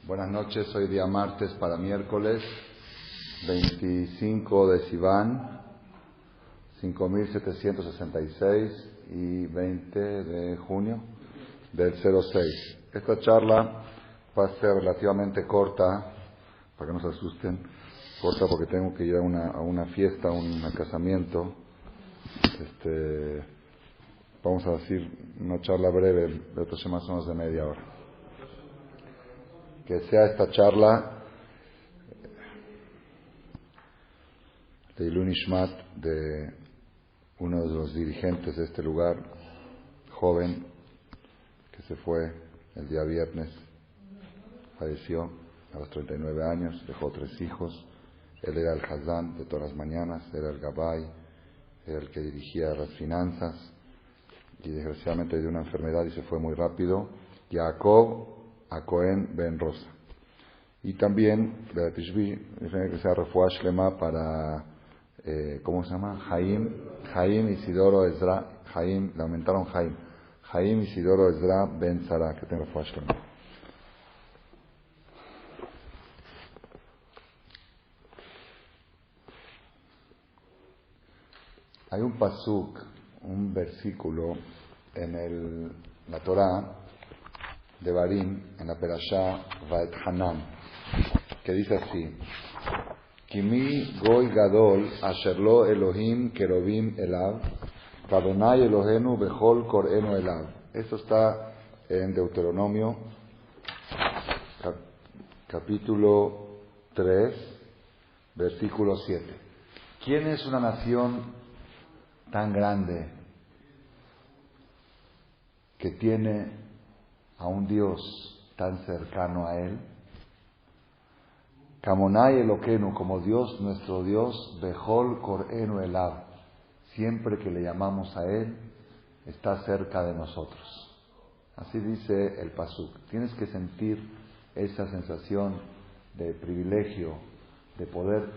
Buenas noches, hoy día martes para miércoles 25 de Sivan 5766 y 20 de junio del 06. Esta charla va a ser relativamente corta, para que no se asusten, corta porque tengo que ir a una fiesta, a un casamiento. Vamos a decir una charla breve, de más o menos de media hora. Que sea esta charla de Ilun Ishmat, de uno de los dirigentes de este lugar, joven, que se fue el día viernes, falleció a los 39 años, dejó 3 hijos. Él era el Hazán de todas las mañanas, era el Gabay, era el que dirigía las finanzas, y desgraciadamente dio una enfermedad y se fue muy rápido. Jacob a Cohen Ben Rosa. Y también, de Tishbi, que sea Refuah Shlema para, ¿cómo se llama? Jaim Isidoro Ezra, le aumentaron Jaim Isidoro Ezra Ben Sara, que tenga Refuah Shlema. Hay un pasuk, un versículo en la Torá de Barim, en la Perashá Vaet Hanan, que dice así: Kimi goy gadol asher lo Elohim kerubim elav, Adonai Elohenu bechol korenu elav. Esto está en Deuteronomio capítulo 3, versículo 7. ¿Quién es una nación tan grande que tiene a un Dios tan cercano a él? Kamonai Eloquenu, como Dios, nuestro Dios, Bechol Korenu Elav, siempre que le llamamos a él, está cerca de nosotros. Así dice el pasuk. Tienes que sentir esa sensación de privilegio, de poder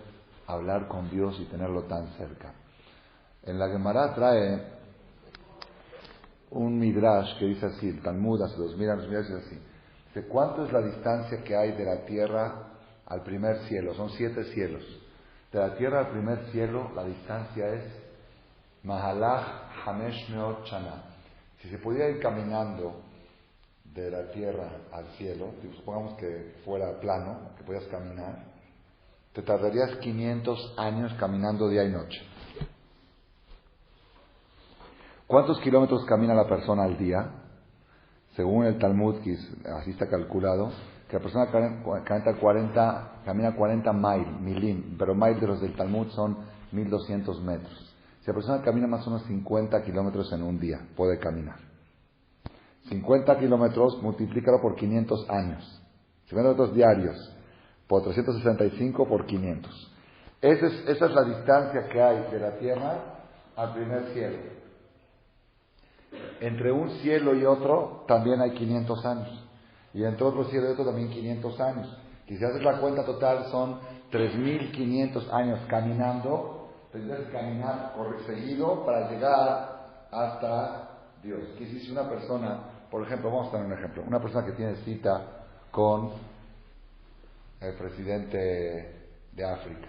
hablar con Dios y tenerlo tan cerca. En la Gemara trae un midrash que dice así, el Talmud hace 2000 años, dice así: ¿de cuánto es la distancia que hay de la tierra al primer cielo? Son 7 cielos. De la tierra al primer cielo la distancia es Mahalach Hamesh Meot Shana. Si se pudiera ir caminando de la tierra al cielo, supongamos que fuera plano, que pudieras caminar, te tardarías 500 años caminando día y noche. ¿Cuántos kilómetros camina la persona al día? Según el Talmud, que así está calculado, que la persona camina 40 milim, pero mil de los del Talmud son 1200 metros. Si la persona camina más o menos 50 kilómetros en un día, puede caminar. 50 kilómetros, multiplícalo por 500 años. 50 kilómetros diarios, por 365 por 500. Esa es la distancia que hay de la tierra al primer cielo. Entre un cielo y otro también hay 500 años. Y entre otro cielo y otro también 500 años. Y si haces la cuenta total son 3500 años caminando. Tendrás que caminar seguido para llegar hasta Dios. Que si una persona, por ejemplo, vamos a tener un ejemplo, una persona que tiene cita con el presidente de África.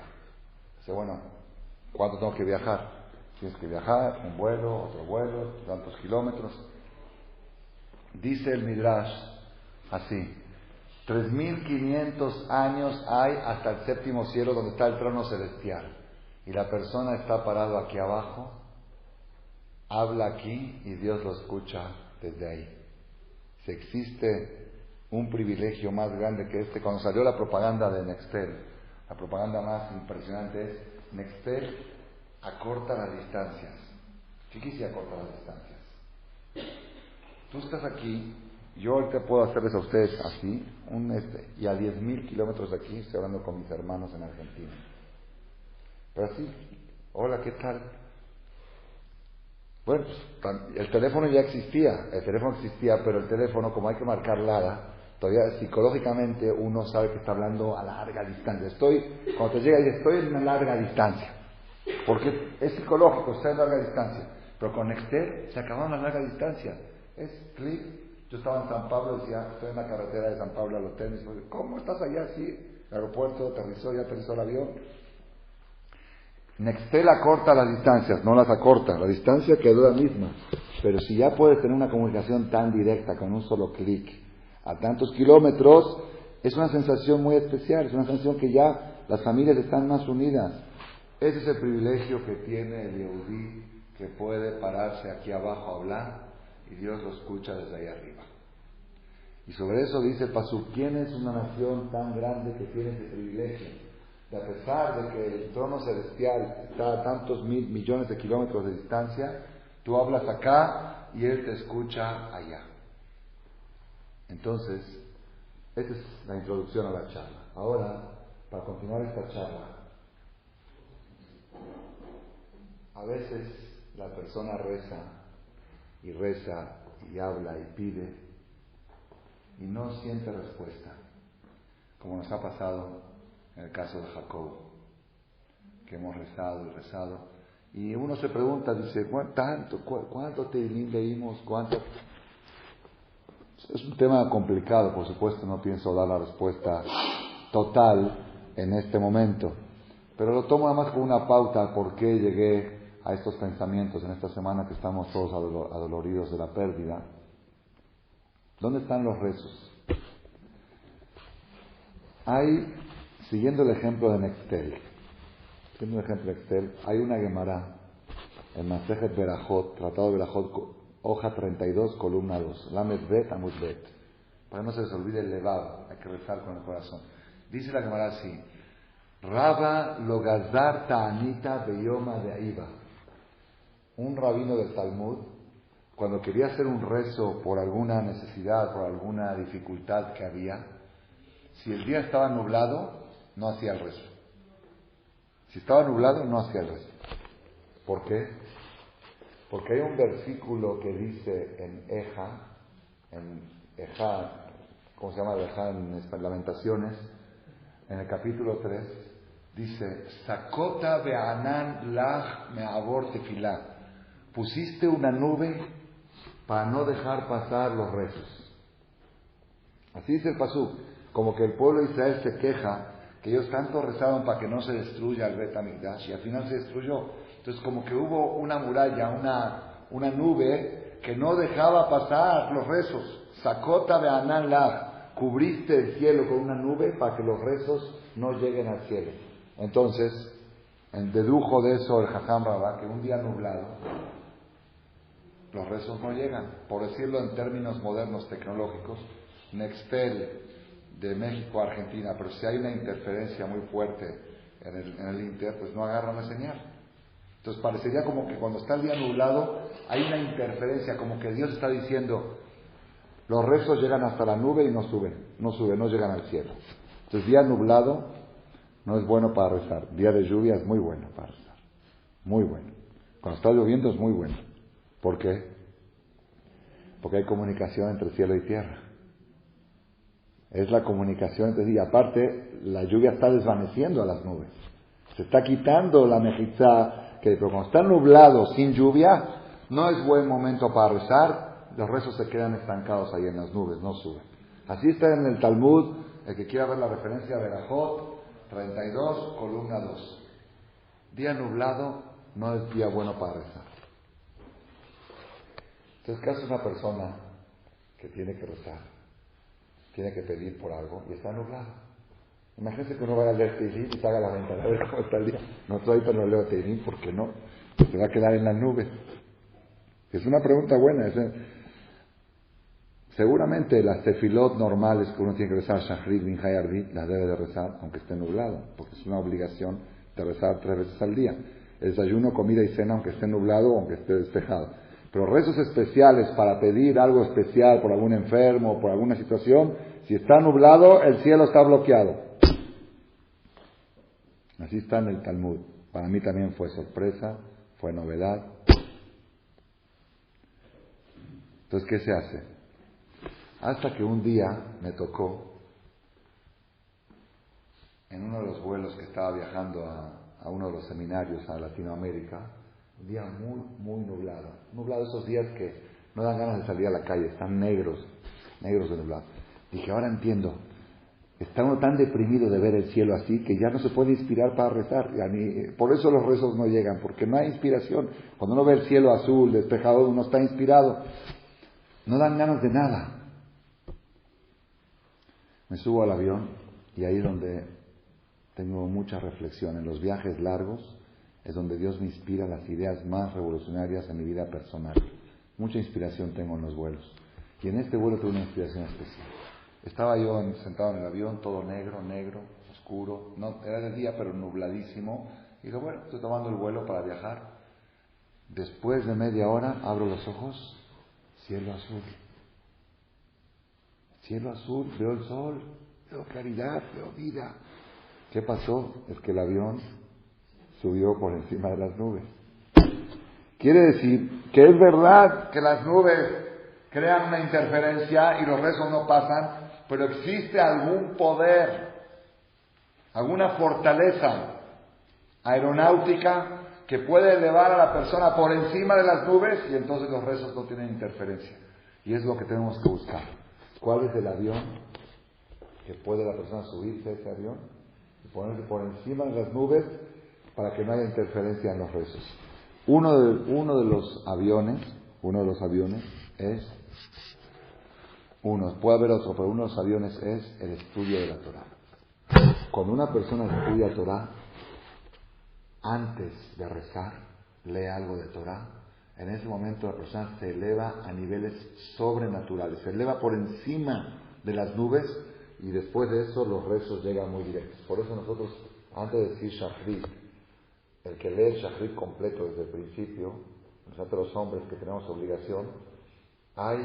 Dice, bueno, ¿cuánto tengo que viajar? Tienes que viajar, un vuelo, otro vuelo, tantos kilómetros. Dice el Midrash así: 3500 años hay hasta el séptimo cielo, donde está el trono celestial. Y la persona está parado aquí abajo, habla aquí y Dios lo escucha desde ahí. Si existe un privilegio más grande que este, cuando salió la propaganda de Nextel, la propaganda más impresionante es: Nextel acorta las distancias. ¿Qué quisiera acortar las distancias? Tú estás aquí, yo ahorita puedo hacerles a ustedes así, y a 10,000 kilómetros de aquí estoy hablando con mis hermanos en Argentina. Pero así, hola, ¿qué tal? Bueno, el teléfono ya existía, pero el teléfono, como hay que marcar Lara, todavía psicológicamente uno sabe que está hablando a larga distancia. Cuando te llega y estoy en una larga distancia, porque es psicológico, está en larga distancia. Pero con Nextel se acabaron las largas distancias. Es clic, Yo estaba en San Pablo, decía, estoy en la carretera de San Pablo al hotel, y me ¿cómo estás allá? Sí, el aeropuerto, ya aterrizó el avión. Nextel acorta las distancias, no las acorta, la distancia quedó la misma. Pero si ya puedes tener una comunicación tan directa con un solo clic a tantos kilómetros, es una sensación muy especial, es una sensación que ya las familias están más unidas. Ese es el privilegio que tiene el Yehudí, que puede pararse aquí abajo a hablar y Dios lo escucha desde ahí arriba. Y sobre eso dice el Pasuk, ¿quién es una nación tan grande que tiene ese privilegio? Que a pesar de que el trono celestial está a tantos millones de kilómetros de distancia, tú hablas acá y Él te escucha allá. Entonces, esa es la introducción a la charla. Ahora, para continuar esta charla, a veces la persona reza y habla y pide y no siente respuesta, como nos ha pasado en el caso de Jacob, que hemos rezado y rezado, y uno se pregunta, dice, ¿cuánto Teilín leímos? ¿Cuánto? Es un tema complicado, por supuesto, no pienso dar la respuesta total en este momento, pero lo tomo nada más como una pauta por qué llegué a estos pensamientos en esta semana que estamos todos adoloridos de la pérdida. ¿Dónde están los rezos? Hay, siguiendo el ejemplo de Nextel, hay una Gemara en Masejet Berajot, Tratado de Berajot, hoja 32, columna 2, Lamed Bet, Amud Bet, para que no se les olvide el levado, hay que rezar con el corazón. Dice la Gemara así: Raba lo gazar ta'anita beyoma de Aiba. Un rabino del Talmud, cuando quería hacer un rezo por alguna necesidad, por alguna dificultad que había, si el día estaba nublado, no hacía el rezo. Si estaba nublado, no hacía el rezo. ¿Por qué? Porque hay un versículo que dice en ¿cómo se llama Ejá en Lamentaciones? En el capítulo 3, dice, Sakota be'anan lach me'avor tefilá. Pusiste una nube para no dejar pasar los rezos. Así dice el Pasuk, como que el pueblo de Israel se queja que ellos tanto rezaban para que no se destruya el Bet Hamikdash y al final se destruyó. Entonces como que hubo una muralla, una nube que no dejaba pasar los rezos. Sakota be'anan lach, cubriste el cielo con una nube para que los rezos no lleguen al cielo. Entonces, dedujo de eso el Jajam Rabá que un día nublado los rezos no llegan. Por decirlo en términos modernos tecnológicos, Nextel de México a Argentina, pero si hay una interferencia muy fuerte en el Inter, pues no agarran la señal. Entonces parecería como que cuando está el día nublado hay una interferencia, como que Dios está diciendo, los rezos llegan hasta la nube y no llegan al cielo. Entonces día nublado no es bueno para rezar, día de lluvia es muy bueno para rezar, muy bueno. Cuando está lloviendo es muy bueno. ¿Por qué? Porque hay comunicación entre cielo y tierra. Es la comunicación entre sí. Y aparte, la lluvia está desvaneciendo a las nubes. Se está quitando la mejizá, pero cuando está nublado, sin lluvia, no es buen momento para rezar. Los rezos se quedan estancados ahí en las nubes, no suben. Así está en el Talmud, el que quiera ver la referencia de Berajot, 32, columna 2. Día nublado no es día bueno para rezar. Entonces, ¿qué hace una persona que tiene que rezar? Tiene que pedir por algo y está nublado. Imagínense que uno vaya a leer Teilín y salga a la ventana a ver cómo está el día. No estoy, pero no leo Teilín, ¿por qué no? Se va a quedar en las nubes. Es una pregunta buena. Seguramente las tefilot normales que uno tiene que rezar, Shachrit, Minja y Arvit, las debe de rezar aunque esté nublado, porque es una obligación de rezar 3 veces al día. El desayuno, comida y cena, aunque esté nublado o aunque esté despejado. Pero rezos especiales para pedir algo especial por algún enfermo o por alguna situación, si está nublado, el cielo está bloqueado. Así está en el Talmud. Para mí también fue sorpresa, fue novedad. Entonces, ¿qué se hace? Hasta que un día me tocó, en uno de los vuelos que estaba viajando a uno de los seminarios a Latinoamérica, un día muy, muy nublado. Nublado, esos días que no dan ganas de salir a la calle, están negros. negros de nublado. Dije, ahora entiendo. Está uno tan deprimido de ver el cielo así que ya no se puede inspirar para rezar. Por eso los rezos no llegan, porque no hay inspiración. Cuando uno ve el cielo azul, despejado, uno está inspirado. No dan ganas de nada. Me subo al avión y ahí es donde tengo mucha reflexión. En los viajes largos es donde Dios me inspira las ideas más revolucionarias en mi vida personal. Mucha inspiración tengo en los vuelos. Y en este vuelo tuve una inspiración especial. Estaba yo sentado en el avión, todo negro, oscuro. No, era de día, pero nubladísimo. Y dije, bueno, estoy tomando el vuelo para viajar. Después de media hora, abro los ojos, cielo azul. Cielo azul, veo el sol, veo claridad, veo vida. ¿Qué pasó? Es que el avión subió por encima de las nubes. Quiere decir que es verdad que las nubes crean una interferencia y los rezos no pasan, pero existe algún poder, alguna fortaleza aeronáutica que puede elevar a la persona por encima de las nubes y entonces los rezos no tienen interferencia. Y es lo que tenemos que buscar. ¿Cuál es el avión que puede la persona subirse a ese avión y ponerse por encima de las nubes para que no haya interferencia en los rezos? Uno de los aviones es, puede haber otro, pero uno de los aviones es el estudio de la Torah. Cuando una persona estudia Torah, antes de rezar, lee algo de Torah, en ese momento la persona se eleva a niveles sobrenaturales, se eleva por encima de las nubes y después de eso los rezos llegan muy directos. Por eso nosotros, antes de decir Shachrit, el que lee el Shachrit completo desde el principio, nosotros los hombres que tenemos obligación, hay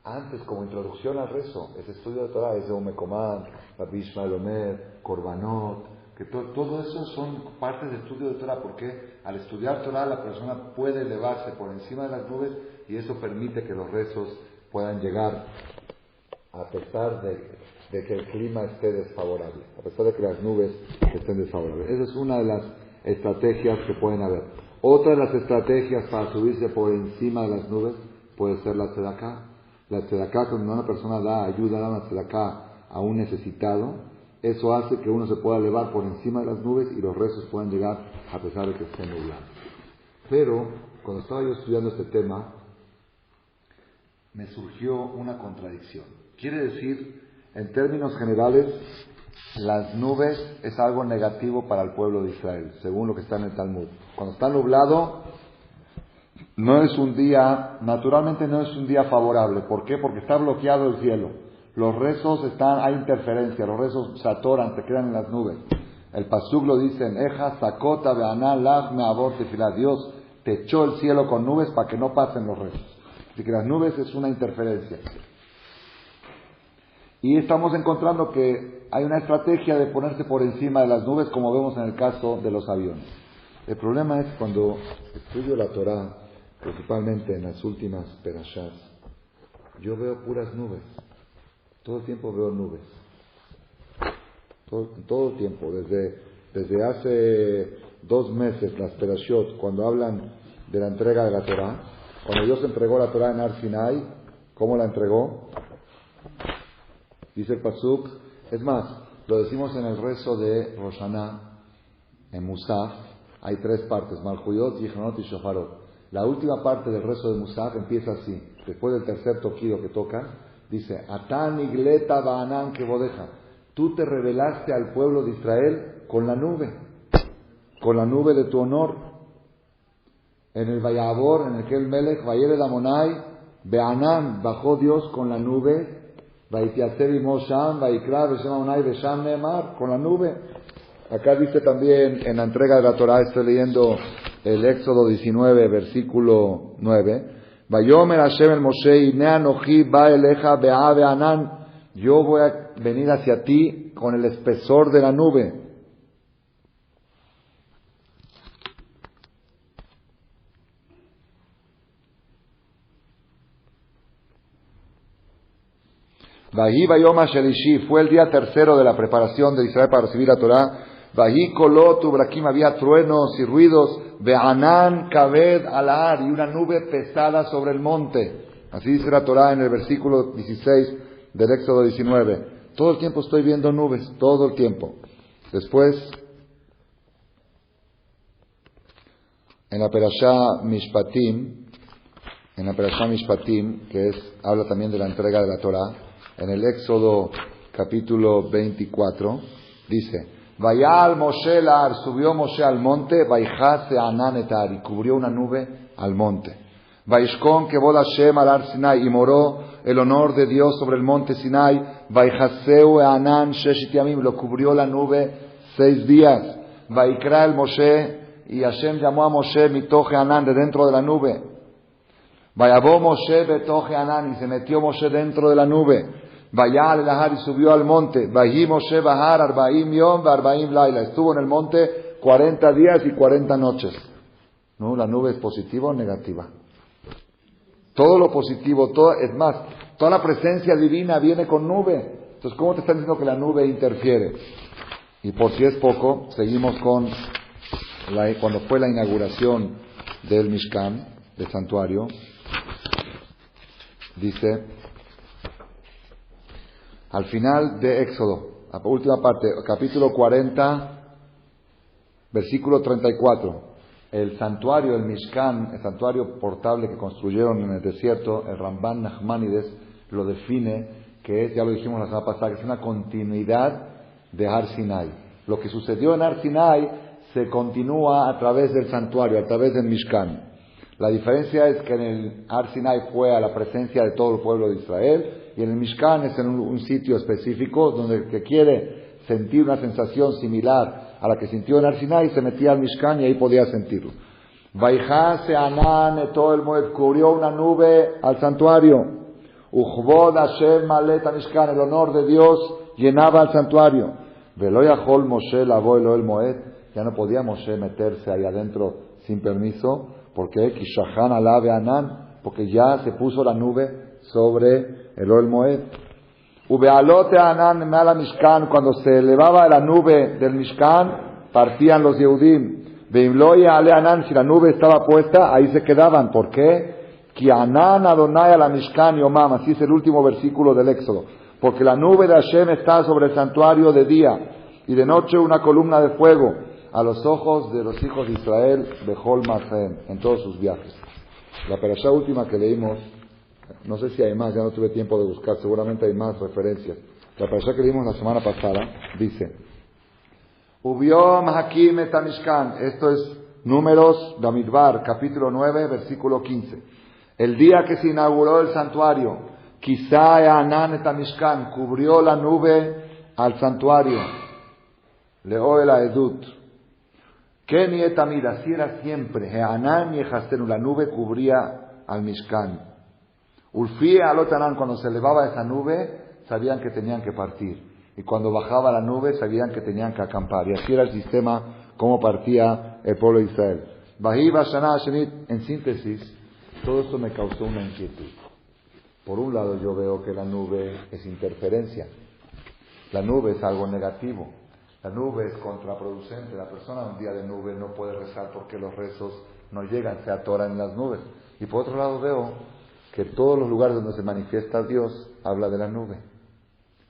antes como introducción al rezo, ese estudio de Torah, es de Umekomán, Rabbi Ishmael Omer, Korbanot, que todo eso son partes de estudio de Torah, porque al estudiar Torah la persona puede elevarse por encima de las nubes y eso permite que los rezos puedan llegar a pesar de que el clima esté desfavorable, a pesar de que las nubes estén desfavorables. Esa es una de las estrategias que pueden haber. Otra de las estrategias para subirse por encima de las nubes puede ser la tzedaká. La tzedaká, cuando una persona da ayuda, da una tzedaká a un necesitado, eso hace que uno se pueda elevar por encima de las nubes y los rezos puedan llegar a pesar de que esté nublado. Pero, cuando estaba yo estudiando este tema, me surgió una contradicción. Quiere decir, en términos generales, las nubes es algo negativo para el pueblo de Israel, según lo que está en el Talmud. Cuando está nublado, no es un día, naturalmente no es un día favorable. ¿Por qué? Porque está bloqueado el cielo. Los rezos hay interferencia, los rezos se atoran, se quedan en las nubes. El pasuk lo dice en Eja, Sakota, Beaná, Lach, Meabor, Tefilá. Dios te echó el cielo con nubes para que no pasen los rezos. Así que las nubes es una interferencia. Y estamos encontrando que hay una estrategia de ponerse por encima de las nubes, como vemos en el caso de los aviones. El problema es cuando estudio la Torah, principalmente en las últimas perashás, yo veo puras nubes. Todo el tiempo veo nubes. Todo el tiempo. Desde hace 2 meses, las perashot, cuando hablan de la entrega de la Torah, cuando Dios entregó la Torah en Har Sinai, ¿cómo la entregó? Dice el pasuk, es más, lo decimos en el rezo de Rosh Hashanah, en Musaf, hay 3 partes, Malchuyot, Yichnot y Shofarot. La última parte del rezo de Musaf empieza así, después del tercer toquido que toca, dice, Atán igleta ba'anan kevodeja. Tú te revelaste al pueblo de Israel con la nube de tu honor. En el Vayabor, en el Kel Melech, Vayered Amonai, Be'anan, bajó Dios con la nube, Vaitiatzev Mosham, Vaikra, Beshem Amonai, Besham Neemar, con la nube. Acá dice también, en la entrega de la Torah, estoy leyendo el Éxodo 19, versículo 9, Vayomer Hashem el Moshe, Ine Anochi ba eleja be'a be'anan. Yo voy a venir hacia ti con el espesor de la nube. Vahi Vayom Asherishi, fue el día tercero de la preparación de Israel para recibir la Torah. Vahi Kolot Ubrakim, había truenos y ruidos. Be'anan Kaved Alar, y una nube pesada sobre el monte. Así dice la Torah en el versículo 16 del Éxodo 19. Todo el tiempo estoy viendo nubes, todo el tiempo. Después, en la Perashá Mishpatim, que habla también de la entrega de la Torah, en el Éxodo capítulo 24, dice: Vayal Moshe Lar, subió Moshe al monte, Vayjase Anan etar, y cubrió una nube al monte. Vaishkon Kevod Hashem al Ar Sinai, y moró el honor de Dios sobre el monte Sinai. Vayjaseu Anan Sheshit Yamim, lo cubrió la nube 6 días. Vaikra el Moshe, y Hashem llamó a Moshe mitoje Anan, de dentro de la nube. Vayabó Moshe betoje Anan, y se metió Moshe dentro de la nube. Vayal el Ahar, y subió al monte. Vayi Moshe Bahar Arbaim Yom Arbaim Laila, estuvo en el monte 40 días y 40 noches. ¿No? ¿La nube es positiva o negativa? Todo lo positivo, es más, toda la presencia divina viene con nube. Entonces, ¿cómo te están diciendo que la nube interfiere? Y por si es poco, seguimos con cuando fue la inauguración del Mishkan, del santuario. Dice, al final de Éxodo, la última parte, capítulo 40, versículo 34. El santuario, el Mishkan, el santuario portable que construyeron en el desierto, el Ramban Nachmanides lo define, que es, ya lo dijimos la semana pasada, que es una continuidad de Har Sinai. Lo que sucedió en Har Sinai se continúa a través del santuario, a través del Mishkan. La diferencia es que en el Har Sinai fue a la presencia de todo el pueblo de Israel, y en el Mishkan es en un sitio específico donde el que quiere sentir una sensación similar a la que sintió en Har Sinai se metía al Mishkan y ahí podía sentirlo. Vaijase Anan todo el Moed, cubrió una nube al santuario. Uchvod Hashem Malet Mishkan, el honor de Dios llenaba al santuario. Veloyahol Moshe lavó el Moed, ya no podía Moshe meterse ahí adentro sin permiso. ¿Por qué? Kishahan alabe Anan, porque ya se puso la nube sobre el Ohel Moed. Ubealote Anan mala Mishkan, cuando se elevaba la nube del Mishkan, partían los Yehudim. Veimloye ale Anan, si la nube estaba puesta, ahí se quedaban. ¿Por qué? Ki Anan Adonai a la Mishkan Yomam, así es el último versículo del Éxodo. Porque la nube de Hashem está sobre el santuario de día, y de noche una columna de fuego, a los ojos de los hijos de Israel, Bechol Masen, en todos sus viajes. La perashá última que leímos, no sé si hay más, ya no tuve tiempo de buscar, seguramente hay más referencias. La perashá que leímos la semana pasada dice: Ubiom Hakim et Mishkan, esto es Números Bamidbar, capítulo 9, versículo 15. El día que se inauguró el santuario, Kisai Anan et Mishkan, cubrió la nube al santuario. Leoel Edut. Keni et Amid, así era siempre. Anan y Ejastenu, la nube cubría al Mishkan. Ulfie Alotanan, cuando se elevaba esa nube, sabían que tenían que partir. Y cuando bajaba la nube, sabían que tenían que acampar. Y así era el sistema, como partía el pueblo de Israel. Bahi Bashana Shenit, en síntesis, todo esto me causó una inquietud. Por un lado, yo veo que la nube es interferencia. La nube es algo negativo. La nube es contraproducente. La persona un día de nube no puede rezar porque los rezos no llegan, se atoran en las nubes. Y por otro lado veo que todos los lugares donde se manifiesta Dios habla de la nube.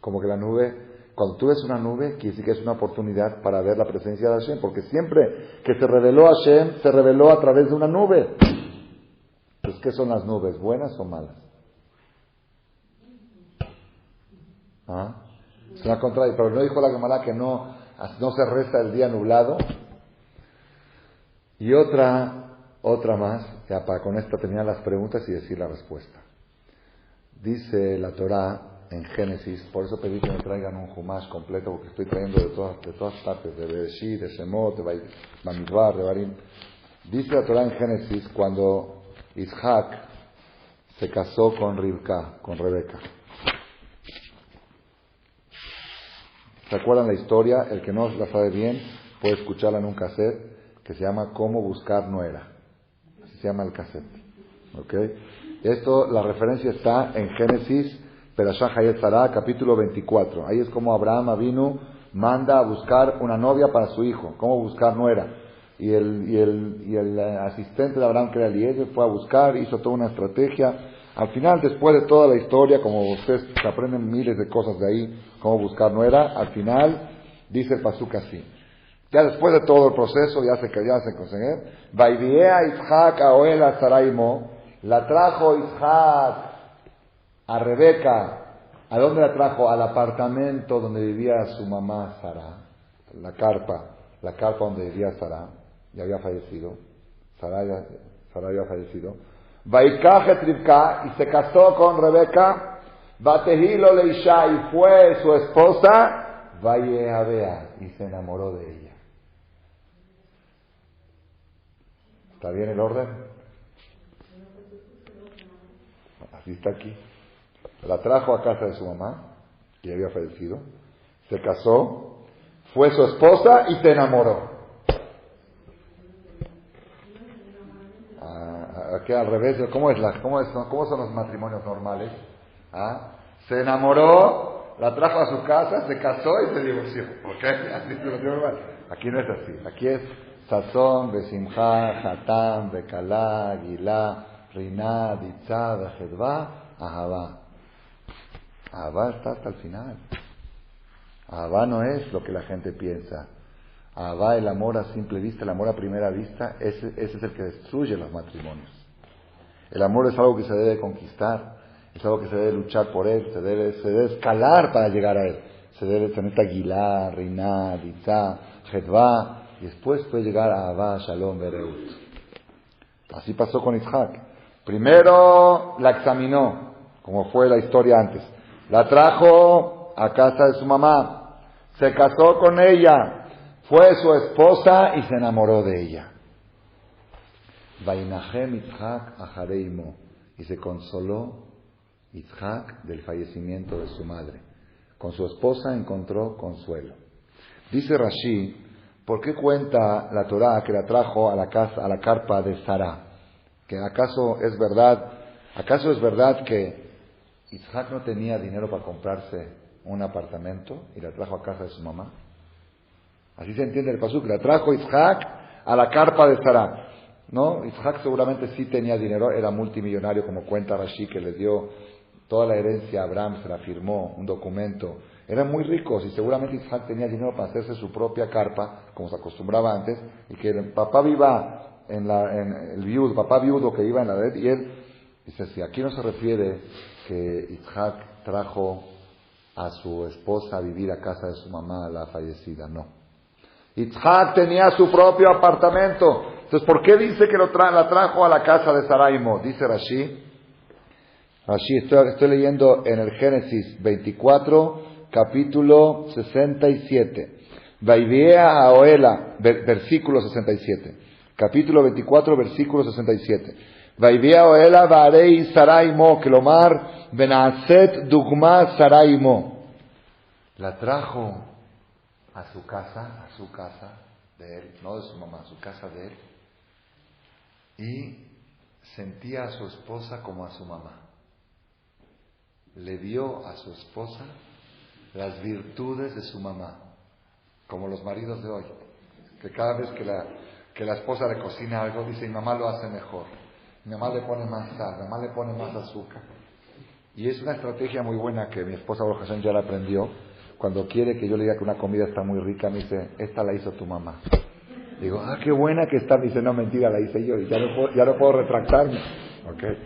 Como que la nube, cuando tú ves una nube, quiere decir que es una oportunidad para ver la presencia de Hashem, porque siempre que se reveló Hashem, se reveló a través de una nube. Pues, ¿qué son las nubes? ¿Buenas o malas? ¿Ah? Es una contradicción, pero no dijo la Gemara que no se reza el día nublado. Y otra más, ya para con esta terminar las preguntas y decir la respuesta. Dice la Torah en Génesis, por eso pedí que me traigan un Humash completo, porque estoy trayendo de todas partes, de Bereshit, de Shemot, de Bamidbar, de Barim. Dice la Torah en Génesis, cuando Isaac se casó con Rivka, con Rebeca. ¿Se acuerdan la historia? El que no la sabe bien puede escucharla en un cassette que se llama Cómo buscar nuera. Así se llama el cassette. ¿Okay? Esto, la referencia está en Génesis, Perashá Hayet Sarah, capítulo 24. Ahí es como Abraham Avinu manda a buscar una novia para su hijo. Cómo buscar nuera. Y el asistente de Abraham, que era Eliezer, fue a buscar, hizo toda una estrategia. Al final, después de toda la historia, como ustedes se aprenden miles de cosas de ahí, cómo buscar nuera, al final dice el pasuk así. Ya después de todo el proceso, ya se consiguió. Vaiviea Isaac a Oela Saraimo, la trajo Isaac a Rebeca. ¿A dónde la trajo? Al apartamento donde vivía su mamá Sara, la carpa donde vivía Sara, ya había fallecido. Sara había fallecido. Vaikaje Tribka, y se casó con Rebeca. Batehilo Leisha, y fue su esposa. Vayeabea, y se enamoró de ella. ¿Está bien el orden? Así está aquí. La trajo a casa de su mamá, que había fallecido. Se casó, fue su esposa y se enamoró. Aquí al revés, ¿cómo son los matrimonios normales? Se enamoró, la trajo a su casa, se casó y se divorció. ¿Ok? Así es lo normal. Aquí no es así. Aquí es Sazón, Besimha, Hatam, Bekalá, Gilá, Riná, Ditzá, Bejedvá, Ahavá. Ahavá está hasta el final. Ahavá no es lo que la gente piensa. Ahavá, el amor a simple vista, el amor a primera vista, ese es el que destruye los matrimonios. El amor es algo que se debe conquistar, es algo que se debe luchar por él, se debe escalar para llegar a él. Se debe tener Gilá, Riná, Ditzá, Jedvá, y después puede llegar a Ahavá, Shalom, Bereut. Así pasó con Isaac. Primero la examinó, como fue la historia antes. La trajo a casa de su mamá, se casó con ella, fue su esposa y se enamoró de ella. Vainahem Isaac ajareimo, y se consoló Isaac del fallecimiento de su madre. Con su esposa encontró consuelo. Dice Rashi, ¿por qué cuenta la Torá que la trajo a la carpa de Sara? ¿Que acaso es verdad que Isaac no tenía dinero para comprarse un apartamento y la trajo a casa de su mamá? Así se entiende el pasuk, la trajo Isaac a la carpa de Sara. ¿No? Isaac seguramente sí tenía dinero, era multimillonario, como cuenta Rashi, que le dio toda la herencia a Abraham, se la firmó, un documento. Eran muy ricos y seguramente Isaac tenía dinero para hacerse su propia carpa, como se acostumbraba antes, y que el papá viva el papá viudo que iba en la red, y él dice, si aquí no se refiere que Isaac trajo a su esposa a vivir a casa de su mamá, la fallecida, no. Isaac tenía su propio apartamento. Entonces, ¿por qué dice que la trajo a la casa de Saraimo? Dice Rashi, estoy leyendo en el Génesis 24, capítulo 67. Vaiviea a Oela, versículo 67. Capítulo 24, versículo 67. Vaiviea Oela varei Saraimo, kelomar benaset dugma Saraimo. La trajo a su casa de él, no de su mamá, a su casa de él, y sentía a su esposa como a su mamá. Le dio a su esposa las virtudes de su mamá, como los maridos de hoy, que cada vez que la esposa le cocina algo, dice, mi mamá lo hace mejor, mi mamá le pone más sal, mi mamá le pone más azúcar. Y es una estrategia muy buena que mi esposa Baruch Hashem ya la aprendió. Cuando quiere que yo le diga que una comida está muy rica, me dice, esta la hizo tu mamá. Digo, qué buena que está. Me dice, no, mentira, la hice yo. Y ya no puedo retractarme. ¿Okay?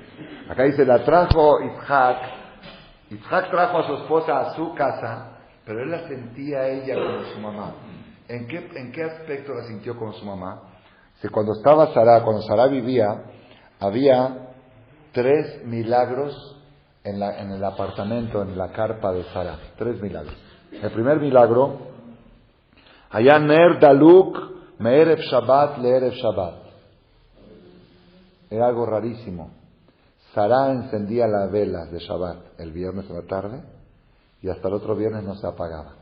Acá dice, la trajo Isaac. Isaac trajo a su esposa a su casa, pero él la sentía a ella como su mamá. ¿En qué aspecto la sintió como su mamá? Cuando Sara vivía, había 3 milagros en el apartamento, en la carpa de Sara. 3 milagros. El primer milagro, allá Ner Daluk Me'erev Shabbat Le'erev Shabbat. Era algo rarísimo. Sara encendía las velas de Shabbat el viernes a la tarde y hasta el otro viernes no se apagaba.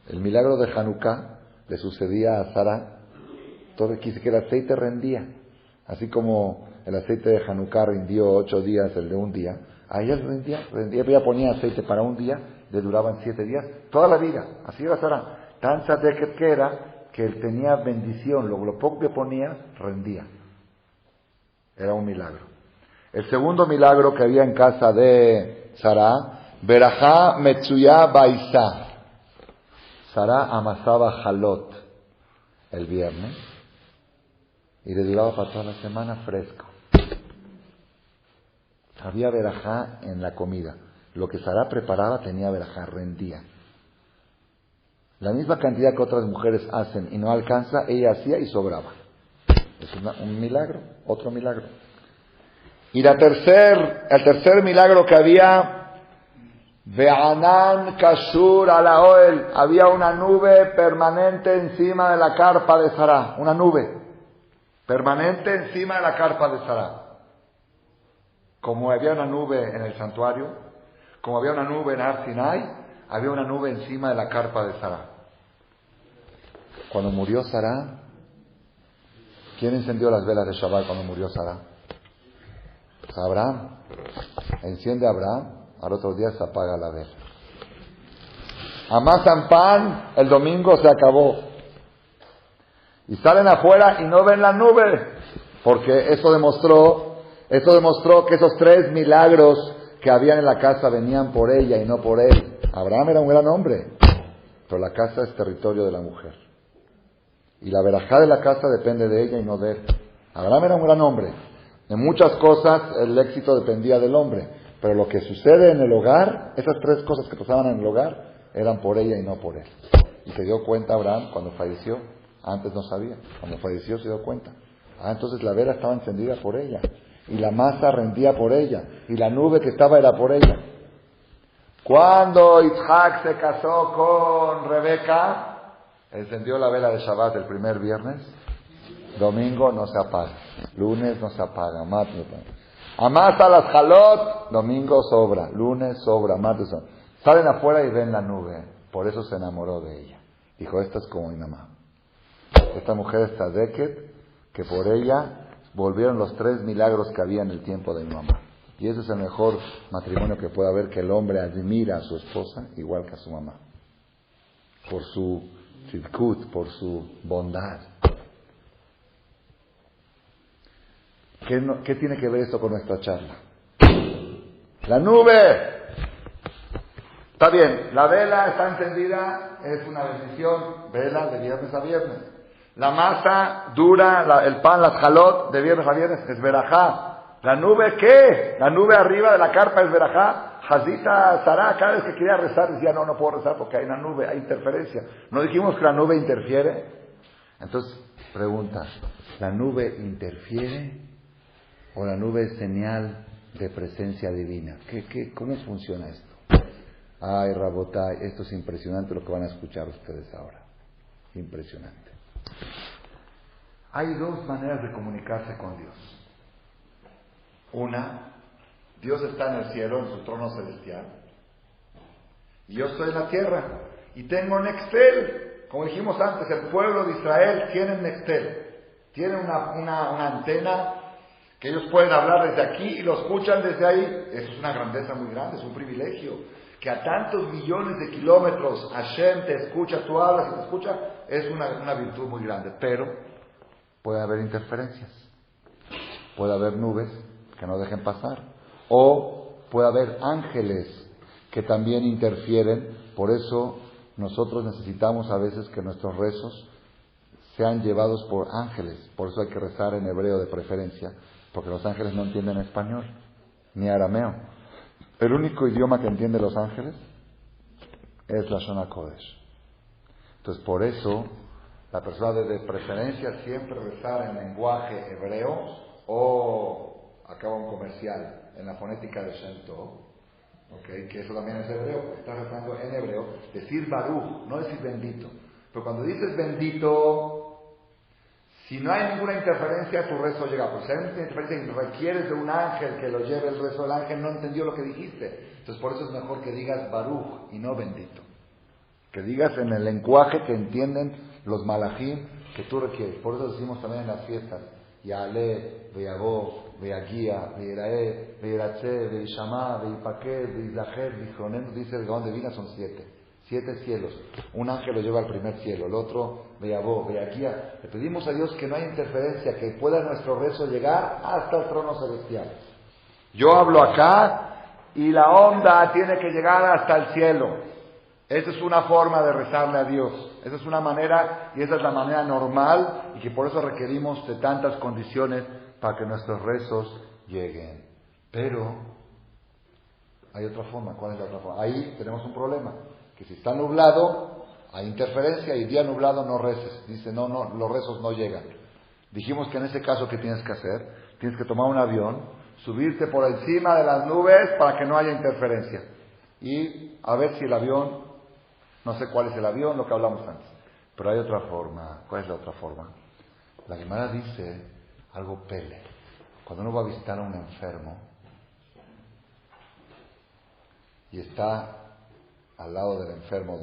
El milagro de Hanukkah le sucedía a Sara, todo quise que el aceite rendía, así como el aceite de Hanukkah rindió 8 días, el de un día, a ella rendía, ella ponía aceite para un día, le duraban 7 días, toda la vida, así era Sara, tan tzadeket que era, que él tenía bendición, lo poco que ponía, rendía. Era un milagro. El segundo milagro que había en casa de Sará, Berajá Metsuyá Baisá. Sará amasaba jalot el viernes y le duraba para toda la semana fresco. Había verajá en la comida. Lo que Sará preparaba tenía verajá, rendía. La misma cantidad que otras mujeres hacen y no alcanza, ella hacía y sobraba. Es un milagro, otro milagro. Y el tercer milagro que había, Ve'anan Kashur ala Oel, había una nube permanente encima de la carpa de Sará, una nube permanente encima de la carpa de Sará. Como había una nube en el santuario, como había una nube en Har Sinai, había una nube encima de la carpa de Sará. Cuando murió Sará, ¿quién encendió las velas de Shabbat cuando murió Sará? Pues Abraham. Enciende Abraham, al otro día se apaga la vela. Amasan pan, el domingo se acabó. Y salen afuera y no ven la nube, porque eso demostró que esos 3 milagros que habían en la casa venían por ella y no por él. Abraham era un gran hombre, pero la casa es territorio de la mujer. Y la verajá de la casa depende de ella y no de él. Abraham era un gran hombre. En muchas cosas el éxito dependía del hombre, pero lo que sucede en el hogar, esas 3 cosas que pasaban en el hogar, eran por ella y no por él. Y se dio cuenta Abraham cuando falleció. Antes no sabía. Cuando falleció se dio cuenta. Entonces la vela estaba encendida por ella. Y la masa rendía por ella. Y la nube que estaba era por ella. Cuando Isaac se casó con Rebeca, encendió la vela de Shabbat el primer viernes. Domingo no se apaga. Lunes no se apaga. Martes no se apaga. Amasa las jalot. Domingo sobra. Lunes sobra. Martes sobra. Salen afuera y ven la nube. Por eso se enamoró de ella. Dijo, esta es como mi mamá. Esta mujer es tzadeket, que por ella volvieron los 3 milagros que había en el tiempo de mi mamá. Y ese es el mejor matrimonio que puede haber, que el hombre admira a su esposa igual que a su mamá. Por su tzidkut, por su bondad. ¿Qué tiene que ver esto con nuestra charla? ¡La nube! Está bien, la vela está encendida, es una bendición, vela de viernes a viernes. La masa dura, el pan, las jalot, de viernes a viernes, es verajá. ¿La nube qué? La nube arriba de la carpa es verajá. Hazita Sará, cada vez que quería rezar, decía, no puedo rezar porque hay una nube, hay interferencia. ¿No dijimos que la nube interfiere? Entonces, pregunta, ¿la nube interfiere o la nube es señal de presencia divina? ¿Cómo funciona esto? Ay, Rabotay, esto es impresionante lo que van a escuchar ustedes ahora. Impresionante. Hay 2 maneras de comunicarse con Dios. Una, Dios está en el cielo, en su trono celestial. Y yo estoy en la tierra. Y tengo Nextel. Como dijimos antes, el pueblo de Israel tiene Nextel. Tiene una antena que ellos pueden hablar desde aquí y lo escuchan desde ahí. Eso es una grandeza muy grande, es un privilegio. Que a tantos millones de kilómetros Hashem te escucha, tú hablas y te escucha, es una virtud muy grande. Pero puede haber interferencias. Puede haber nubes que no dejen pasar. O puede haber ángeles que también interfieren. Por eso nosotros necesitamos a veces que nuestros rezos sean llevados por ángeles. Por eso hay que rezar en hebreo de preferencia, porque los ángeles no entienden español, ni arameo. El único idioma que entiende los ángeles es la Shona Kodesh. Entonces, por eso, la persona debe de preferencia siempre rezar en lenguaje hebreo o, acaba un comercial, en la fonética de Shem Tov, ¿okay? Que eso también es hebreo, está rezando en hebreo, decir Baruch, no decir bendito. Pero cuando dices bendito, si no hay ninguna interferencia, tu rezo llega. Pues si hay una interferencia y requieres de un ángel que lo lleve el rezo, el ángel no entendió lo que dijiste. Entonces por eso es mejor que digas Baruch y no bendito. Que digas en el lenguaje que entienden los malajim que tú requieres. Por eso decimos también en las fiestas, Ya'ale, Ve'yabo, Ve'yagia, Ve'yerae, Ve'yerache, Ve'yishama, Ve'yipaquet, Ve'yizacher, Ve'yichronem, dice el Gaón de Vilna, son 7. 7 cielos. Un ángel lo lleva al primer cielo, el otro Beyabó, Beyaquía. Le pedimos a Dios que no haya interferencia, que pueda nuestro rezo llegar hasta el trono celestial. Yo hablo acá y la onda tiene que llegar hasta el cielo. Esa es una forma de rezarle a Dios. Esa es una manera, y esa es la manera normal, y que por eso requerimos de tantas condiciones para que nuestros rezos lleguen. Pero hay otra forma. ¿Cuál es la otra forma? Ahí tenemos un problema, que si está nublado, hay interferencia, y día nublado no reces. Dice, no, los rezos no llegan. Dijimos que en ese caso, ¿qué tienes que hacer? Tienes que tomar un avión, subirte por encima de las nubes para que no haya interferencia. Y a ver si el avión, no sé cuál es el avión, lo que hablamos antes. Pero hay otra forma. ¿Cuál es la otra forma? La Gemara dice algo pele. Cuando uno va a visitar a un enfermo y está al lado del enfermo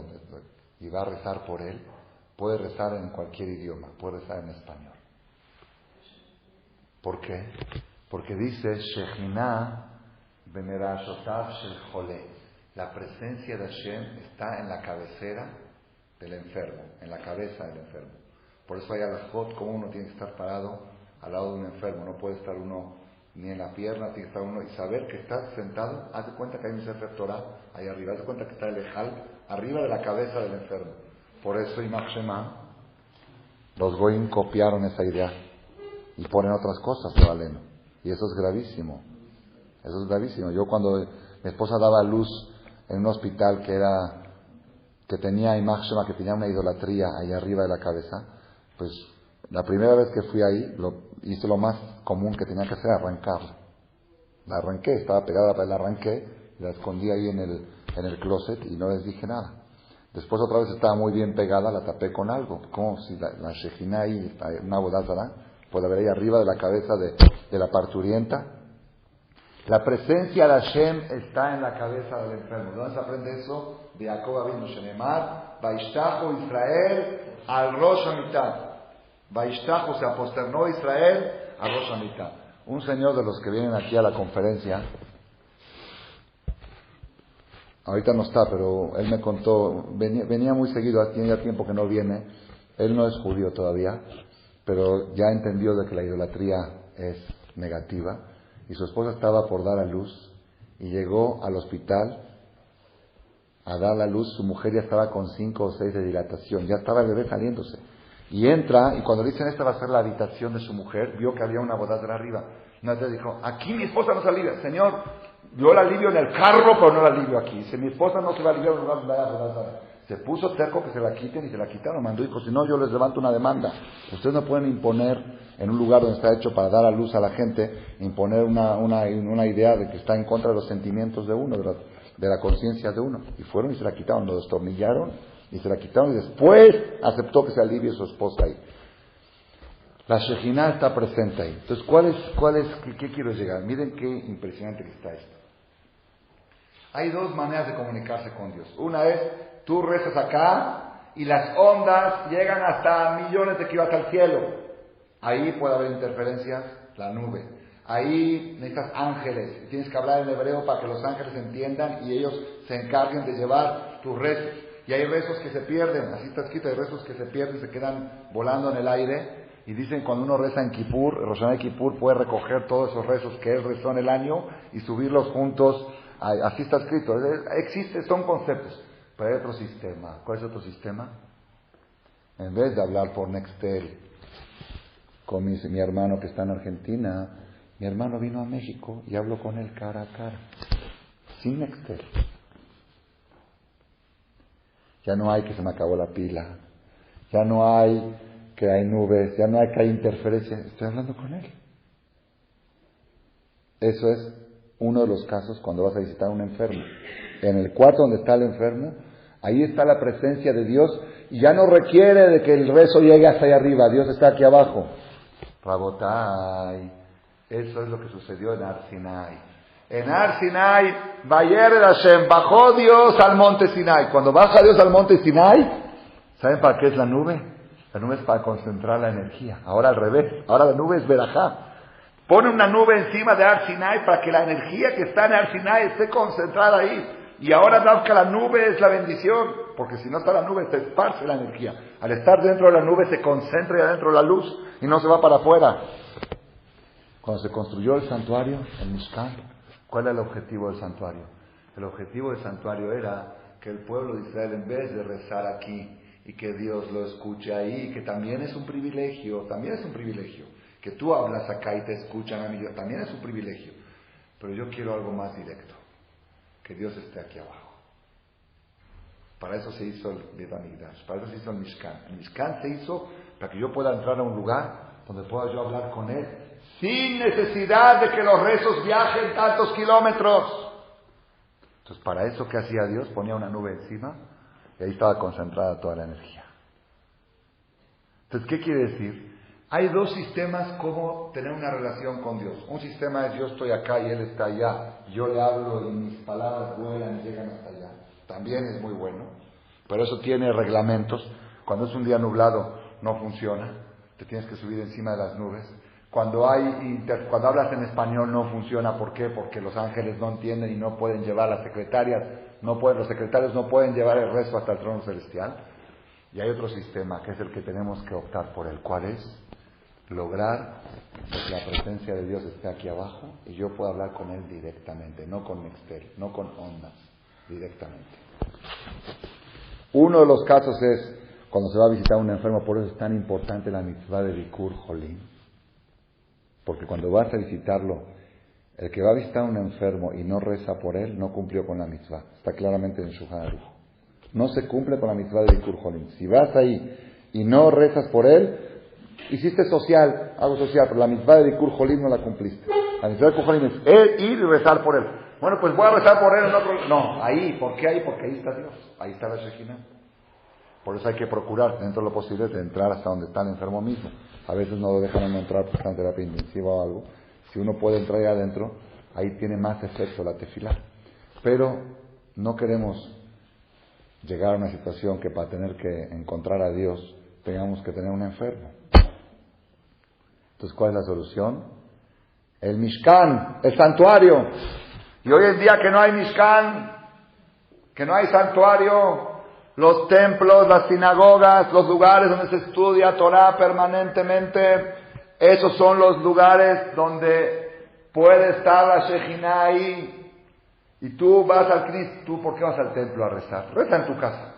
y va a rezar por él, puede rezar en cualquier idioma, puede rezar en español. ¿Por qué? Porque dice Shejinah Benerashotav Shel Jole. La presencia de Hashem está en la cabecera del enfermo, en la cabeza del enfermo. Por eso hay alajot, como uno tiene que estar parado al lado de un enfermo. No puede estar uno ni en la pierna, tiene que estar uno y saber que está sentado. Haz de cuenta que hay un Sefer Torah ahí arriba. Haz de cuenta que está el Ejal arriba de la cabeza del enfermo. Por eso Imach Shema, los Goyim copiaron esa idea y ponen otras cosas de Valeno. Y eso es gravísimo. Eso es gravísimo. Yo cuando mi esposa daba luz en un hospital que tenía Imach Shema, que tenía una idolatría ahí arriba de la cabeza, pues la primera vez que fui ahí, hice lo más común que tenía que hacer, arrancarla. La arranqué, estaba pegada, la arranqué, la escondí ahí en el closet y no les dije nada. Después otra vez estaba muy bien pegada, la tapé con algo, como si la Shejinah ahí, una bodazara, puede haber ahí arriba de la cabeza de la parturienta. La presencia de Hashem está en la cabeza del enfermo. ¿Dónde se aprende eso? De Jacob Avinu Shenemar, Vaishtajo Israel al Rosh Hamitah. Vaishtajo, se aposternó Israel al Rosh Hamitah. Un señor de los que vienen aquí a la conferencia, ahorita no está, pero él me contó, venía muy seguido, tiene ya tiempo que no viene. Él no es judío todavía, pero ya entendió de que la idolatría es negativa. Y su esposa estaba por dar a luz y llegó al hospital a dar a luz. Su mujer ya estaba con 5 o 6 de dilatación, ya estaba el bebé saliéndose. Y entra, y cuando le dicen esta va a ser la habitación de su mujer, vio que había una bodazara arriba. Entonces dijo, aquí mi esposa no se alivia. Señor, yo la alivio en el carro, pero no la alivio aquí. Dice, mi esposa no se va a aliviar en un lugar donde haya bodazara. Se puso terco que se la quiten y se la quitaron. Mandó y dijo, si no, yo les levanto una demanda. Ustedes no pueden imponer en un lugar donde está hecho para dar a luz a la gente, imponer una idea de que está en contra de los sentimientos de uno, de la conciencia de uno. Y fueron y se la quitaron, lo destornillaron y se la quitaron y después aceptó que se alivie su esposa ahí. La Shejinah está presente ahí. Entonces, ¿qué quiero llegar? Miren qué impresionante que está esto. Hay 2 maneras de comunicarse con Dios. Una es, tú rezas acá y las ondas llegan hasta millones de kilómetros al cielo. Ahí puede haber interferencias, la nube. Ahí necesitas ángeles. Tienes que hablar en hebreo para que los ángeles entiendan y ellos se encarguen de llevar tus rezos. Y hay rezos que se pierden, así está escrito, hay rezos que se pierden, se quedan volando en el aire. Y dicen, cuando uno reza en Kippur, Rosh Hashanah y Kippur, puede recoger todos esos rezos que él rezó en el año y subirlos juntos. Así está escrito. Existe, son conceptos. Pero hay otro sistema. ¿Cuál es otro sistema? En vez de hablar por Nextel con mi hermano que está en Argentina, mi hermano vino a México y hablo con él cara a cara, sin Nextel. Ya no hay que se me acabó la pila, ya no hay que hay nubes, ya no hay que hay interferencia, estoy hablando con él. Eso es uno de los casos cuando vas a visitar a un enfermo. En el cuarto donde está el enfermo, ahí está la presencia de Dios y ya no requiere de que el rezo llegue hasta allá arriba, Dios está aquí abajo. Rabotai, eso es lo que sucedió en Har Sinai. En Har Sinai, Vayered Hashem, bajó Dios al monte Sinai. Cuando baja Dios al monte Sinai, ¿saben para qué es la nube? La nube es para concentrar la energía. Ahora al revés, ahora la nube es Berajá. Pone una nube encima de Har Sinai para que la energía que está en Har Sinai esté concentrada ahí. Y ahora que la nube es la bendición, porque si no está la nube se esparce la energía. Al estar dentro de la nube se concentra y adentro la luz y no se va para afuera. Cuando se construyó el santuario, el Mishkan, ¿cuál era el objetivo del santuario? El objetivo del santuario era que el pueblo de Israel, en vez de rezar aquí y que Dios lo escuche ahí, que también es un privilegio, que tú hablas acá y te escuchan a mí, también es un privilegio, pero yo quiero algo más directo, que Dios esté aquí abajo. Para eso se hizo el Bet HaMikdash, para eso se hizo el Mishkan. El Mishkan se hizo para que yo pueda entrar a un lugar donde pueda yo hablar con Él, sin necesidad de que los rezos viajen tantos kilómetros. Entonces, para eso, ¿qué hacía Dios? Ponía una nube encima y ahí estaba concentrada toda la energía. Entonces, ¿qué quiere decir? Hay dos sistemas como tener una relación con Dios. Un sistema es yo estoy acá y Él está allá. Yo le hablo y mis palabras vuelan y llegan hasta allá. También es muy bueno, pero eso tiene reglamentos. Cuando es un día nublado no funciona, te tienes que subir encima de las nubes. Cuando hablas en español no funciona. ¿Por qué? Porque los ángeles no entienden y no pueden llevar las secretarias, los secretarios no pueden llevar el rezo hasta el trono celestial. Y hay otro sistema que es el que tenemos que optar por él. ¿Cuál es? Lograr que la presencia de Dios esté aquí abajo y yo pueda hablar con Él directamente, no con Nextel, no con ondas, directamente. Uno de los casos es cuando se va a visitar a un enfermo, por eso es tan importante la mitzvah de Bikur Jolim. Porque cuando vas a visitarlo, el que va a visitar a un enfermo y no reza por él, no cumplió con la mitzvah. Está claramente en el Shulchan Aruch. No se cumple con la mitzvah de Bikur Jolim. Si vas ahí y no rezas por él, hiciste algo social, pero la mitzvah de Bikur Jolim no la cumpliste. La mitzvah de Bikur Jolim es ir y rezar por él. Bueno, pues voy a rezar por él en otro... No, ahí, ¿por qué ahí? Porque ahí está Dios, ahí está la Shekhinah. Por eso hay que procurar, dentro de lo posible, de entrar hasta donde está el enfermo mismo. A veces no lo dejan entrar porque está en terapia intensiva o algo. Si uno puede entrar ahí adentro, ahí tiene más efecto la tefilá. Pero no queremos llegar a una situación que para tener que encontrar a Dios tengamos que tener un enfermo. Entonces, ¿cuál es la solución? El Mishkan, el santuario. Y hoy en día que no hay Mishkan, que no hay santuario, los templos, las sinagogas, los lugares donde se estudia Torah permanentemente, esos son los lugares donde puede estar la Shekhinah ahí. Y tú vas al Cristo, ¿tú por qué vas al templo a rezar? Reza en tu casa.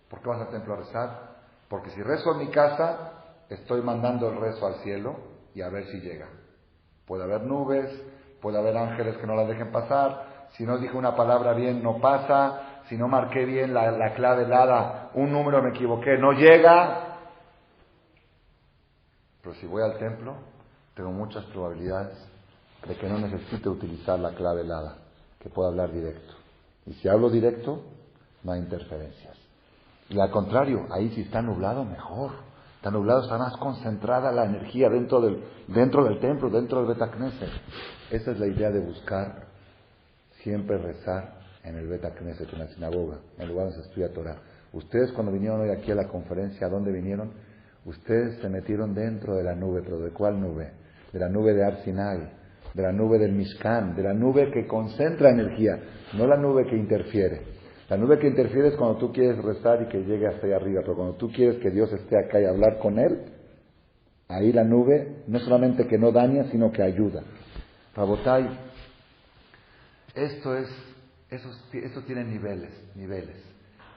¿Por qué vas al templo a rezar? Porque si rezo en mi casa, estoy mandando el rezo al cielo y a ver si llega. Puede haber nubes, puede haber ángeles que no la dejen pasar. Si no dije una palabra bien, no pasa. Si no marqué bien la clave helada, un número me equivoqué, no llega. Pero si voy al templo, tengo muchas probabilidades de que no necesite utilizar la clave helada, que pueda hablar directo. Y si hablo directo, no hay interferencias. Y al contrario, ahí si está nublado, mejor. Está nublado, está más concentrada la energía dentro del templo, dentro del Bet HaKnesset. Esa es la idea de buscar siempre rezar en el Bet HaKnesset, en la sinagoga, en el lugar donde se estudia Torah. Ustedes cuando vinieron hoy aquí a la conferencia, ¿a dónde vinieron? Ustedes se metieron dentro de la nube, ¿pero de cuál nube? De la nube de Har Sinai, de la nube del Mishkan, de la nube que concentra energía, no la nube que interfiere. La nube que interfiere es cuando tú quieres rezar y que llegue hasta ahí arriba, pero cuando tú quieres que Dios esté acá y hablar con Él, ahí la nube no solamente que no daña, sino que ayuda. Rabotai, esto tiene niveles.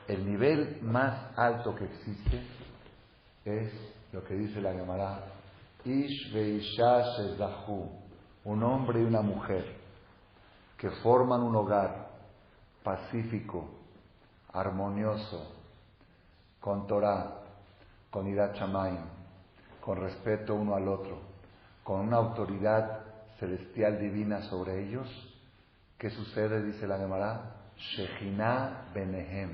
El nivel más alto que existe es lo que dice la Gemara, Ish veisha shezahu, un hombre y una mujer que forman un hogar pacífico, armonioso, con Torah, con Irat Shamayim, con respeto uno al otro, con una autoridad celestial divina sobre ellos. ¿Qué sucede? Dice la Gemara, Shekhinah benehem,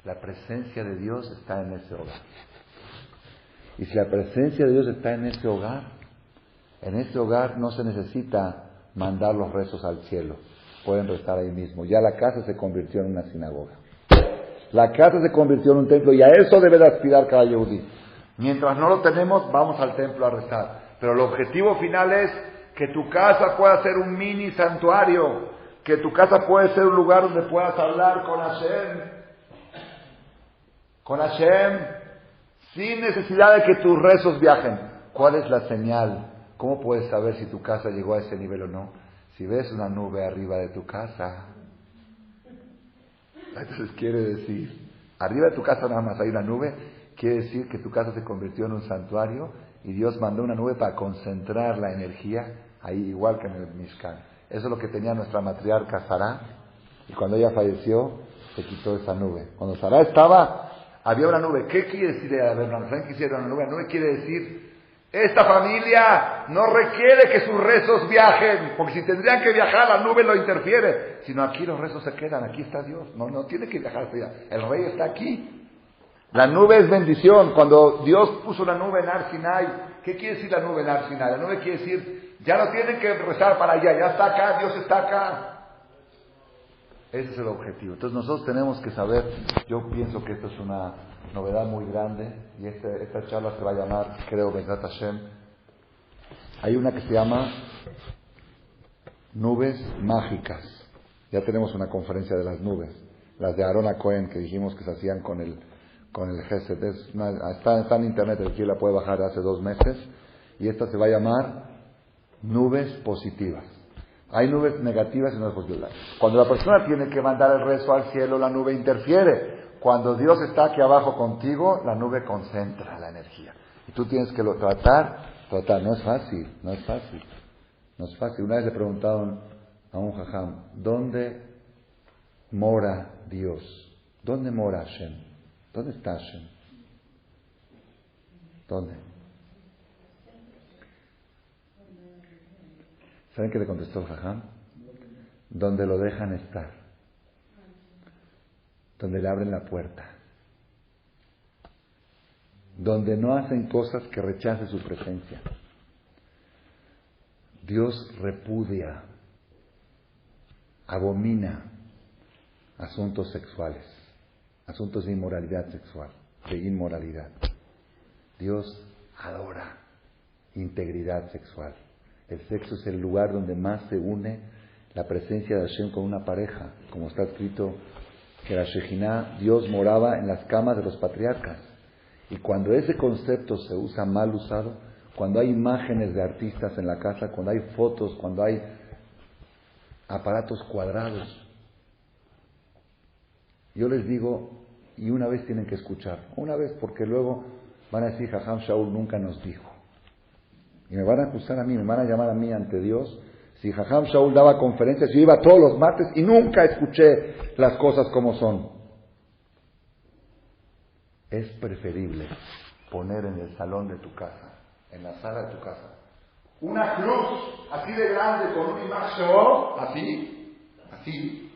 la presencia de Dios está en ese hogar. Y si la presencia de Dios está en ese hogar no se necesita mandar los rezos al cielo, pueden rezar ahí mismo. Ya la casa se convirtió en una sinagoga, la casa se convirtió en un templo, y a eso debe de aspirar cada yehudí. Mientras no lo tenemos, vamos al templo a rezar, pero el objetivo final es que tu casa pueda ser un mini santuario, que tu casa puede ser un lugar donde puedas hablar con Hashem, sin necesidad de que tus rezos viajen. ¿Cuál es la señal? ¿Cómo puedes saber si tu casa llegó a ese nivel o no? Si ves una nube arriba de tu casa. Entonces quiere decir, arriba de tu casa nada más hay una nube, quiere decir que tu casa se convirtió en un santuario y Dios mandó una nube para concentrar la energía ahí, igual que en el Mishkan. Eso es lo que tenía nuestra matriarca Sará, y cuando ella falleció se quitó esa nube. Cuando Sará estaba, había una nube. ¿Qué quiere decir haber una nube? ¿Saben qué quiere una nube? La nube quiere decir, esta familia no requiere que sus rezos viajen, porque si tendrían que viajar, la nube lo interfiere. Sino aquí los rezos se quedan, aquí está Dios. No tiene que viajar hacia allá. El rey está aquí. La nube es bendición. Cuando Dios puso la nube en Har Sinai, ¿qué quiere decir la nube en Har Sinai? La nube quiere decir, ya no tienen que rezar para allá, ya está acá, Dios está acá. Ese es el objetivo. Entonces nosotros tenemos que saber, yo pienso que esto es una novedad muy grande, y esta charla se va a llamar, creo, Bezrat Hashem. Hay una que se llama Nubes Mágicas. Ya tenemos una conferencia de las nubes, las de Aarón Cohen, que dijimos que se hacían con el Gesed. Está en internet, el que la puede bajar hace 2 meses, y esta se va a llamar Nubes Positivas. Hay nubes negativas y nubes positivas. Cuando la persona tiene que mandar el rezo al cielo, la nube interfiere. Cuando Dios está aquí abajo contigo, la nube concentra la energía. Y tú tienes que tratar. No es fácil. Una vez le preguntaron a un jajam, ¿dónde mora Dios? ¿Dónde mora Hashem? ¿Dónde está Hashem? ¿Dónde? ¿Saben qué le contestó el jajam? Donde lo dejan estar. Donde le abren la puerta. Donde no hacen cosas que rechacen su presencia. Dios repudia, abomina asuntos sexuales, asuntos de inmoralidad sexual, de inmoralidad. Dios adora integridad sexual. El sexo es el lugar donde más se une la presencia de Hashem con una pareja, como está escrito que la Shejinah, Dios moraba en las camas de los patriarcas. Y cuando ese concepto se usa mal usado, cuando hay imágenes de artistas en la casa, cuando hay fotos, cuando hay aparatos cuadrados, yo les digo, y una vez tienen que escuchar, una vez, porque luego van a decir, Jajam Shaul nunca nos dijo. Y me van a acusar a mí, me van a llamar a mí ante Dios. Si Jajam Shaul daba conferencias, yo iba todos los martes y nunca escuché las cosas como son. Es preferible poner en el salón de tu casa, en la sala de tu casa, una cruz así de grande con un imagen, así.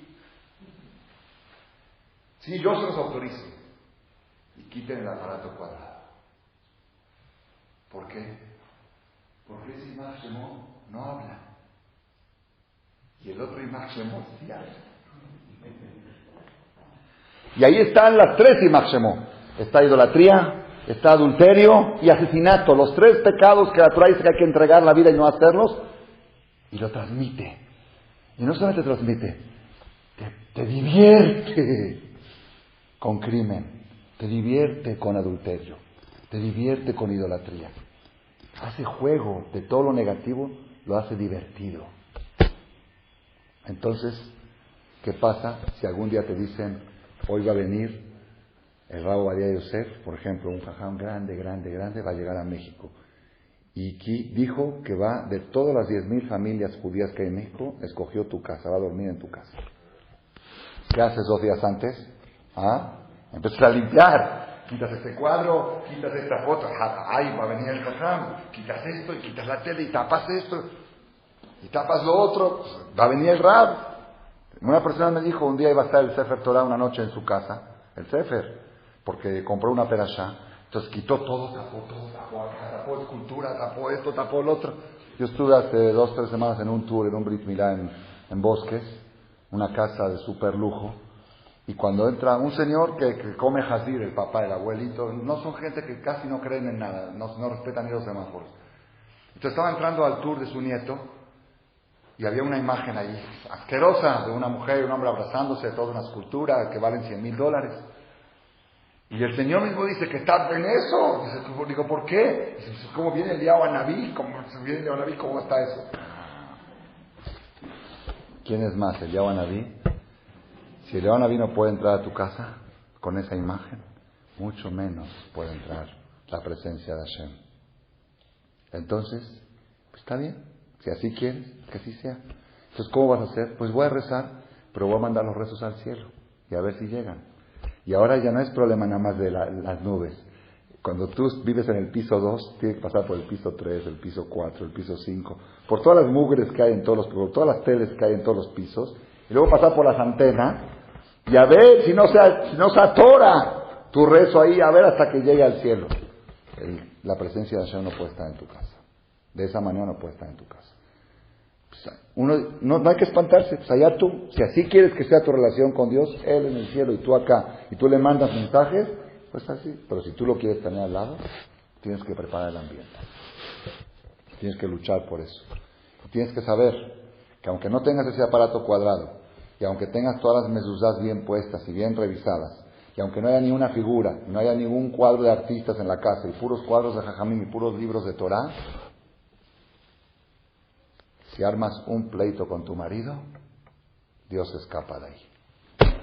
Sí, yo se los autorizo. Y quiten el aparato cuadrado. ¿Por qué? Porque ese Imach Shemot no habla. Y el otro Imach Shemot sí habla. Y ahí están las 3 Imach Shemot. Está idolatría, está adulterio y asesinato. Los 3 pecados que la Torah dice que hay que entregar la vida y no hacerlos. Y lo transmite. Y no solamente transmite, te divierte con crimen, te divierte con adulterio, te divierte con idolatría. Hace juego de todo lo negativo, lo hace divertido. Entonces, ¿qué pasa si algún día te dicen, hoy va a venir el Rab Ovadia Yosef, por ejemplo, un jajam grande, va a llegar a México? Y dijo que va, de todas las 10,000 familias judías que hay en México, escogió tu casa, va a dormir en tu casa. ¿Qué haces 2 días antes? Empiezas a limpiar. Quitas este cuadro, quitas esta foto, ay, va a venir el jajam, quitas esto y quitas la tele y tapas esto y tapas lo otro, va a venir el Rab. Una persona me dijo, un día iba a estar el Sefer Torah una noche en su casa, el Sefer, porque compró una perashá, entonces quitó todo, tapó escultura, tapó esto, tapó lo otro. Yo estuve hace 2-3 semanas en un tour, en un Brit Milá en Bosques, una casa de super lujo. Y cuando entra un señor que come jazir, el papá, el abuelito, no son gente que casi no creen en nada, no respetan ni los semáforos. Entonces estaba entrando al tour de su nieto y había una imagen ahí asquerosa de una mujer y un hombre abrazándose, de toda una escultura que valen $100,000. Y el Señor mismo dice que está en eso. Digo, ¿por qué? Dice, ¿cómo viene Eliyahu Anabí? ¿Cómo está eso? ¿Quién es más, Eliyahu Anabí? Si Eliyahu Anabí no puede entrar a tu casa con esa imagen, mucho menos puede entrar la presencia de Hashem. Entonces, pues está bien. Si así quieres, que así sea. Entonces, ¿cómo vas a hacer? Pues voy a rezar, pero voy a mandar los rezos al cielo y a ver si llegan. Y ahora ya no es problema nada más de las nubes. Cuando tú vives en el piso 2, tienes que pasar por el piso 3, el piso 4, el piso 5, por todas las mugres que hay en por todas las teles que hay en todos los pisos, y luego pasar por las antenas, y a ver si no se atora tu rezo ahí, a ver hasta que llegue al cielo. La presencia de Hashem no puede estar en tu casa. De esa manera no puede estar en tu casa. No hay que espantarse, pues allá tú, si así quieres que sea tu relación con Dios, Él en el cielo y tú acá, y tú le mandas mensajes, pues así. Pero si tú lo quieres tener al lado, tienes que preparar el ambiente. Tienes que luchar por eso. Y tienes que saber que aunque no tengas ese aparato cuadrado, y aunque tengas todas las mezuzás bien puestas y bien revisadas, y aunque no haya ni una figura, no haya ningún cuadro de artistas en la casa, y puros cuadros de Jajamim y puros libros de Torah, si armas un pleito con tu marido, Dios se escapa de ahí.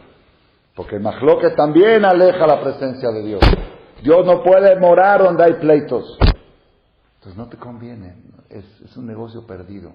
Porque el majloque también aleja la presencia de Dios. Dios no puede morar donde hay pleitos. Entonces no te conviene. Es un negocio perdido.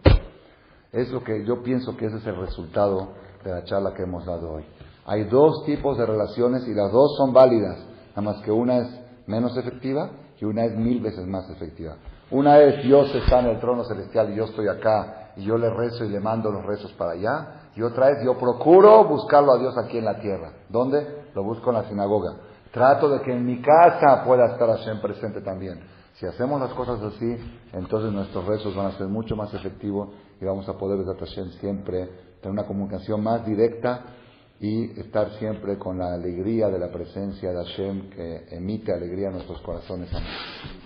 Es lo que yo pienso que ese es el resultado de la charla que hemos dado hoy. Hay dos tipos de relaciones y las dos son válidas. Nada más que una es menos efectiva y una es 1000 veces más efectiva. Una es Dios está en el trono celestial y yo estoy acá y yo le rezo y le mando los rezos para allá. Y otra es yo procuro buscarlo a Dios aquí en la tierra. ¿Dónde? Lo busco en la sinagoga. Trato de que en mi casa pueda estar Hashem presente también. Si hacemos las cosas así, entonces nuestros rezos van a ser mucho más efectivos y vamos a poder ver a Hashem siempre, tener una comunicación más directa y estar siempre con la alegría de la presencia de Hashem que emite alegría en nuestros corazones. Amén.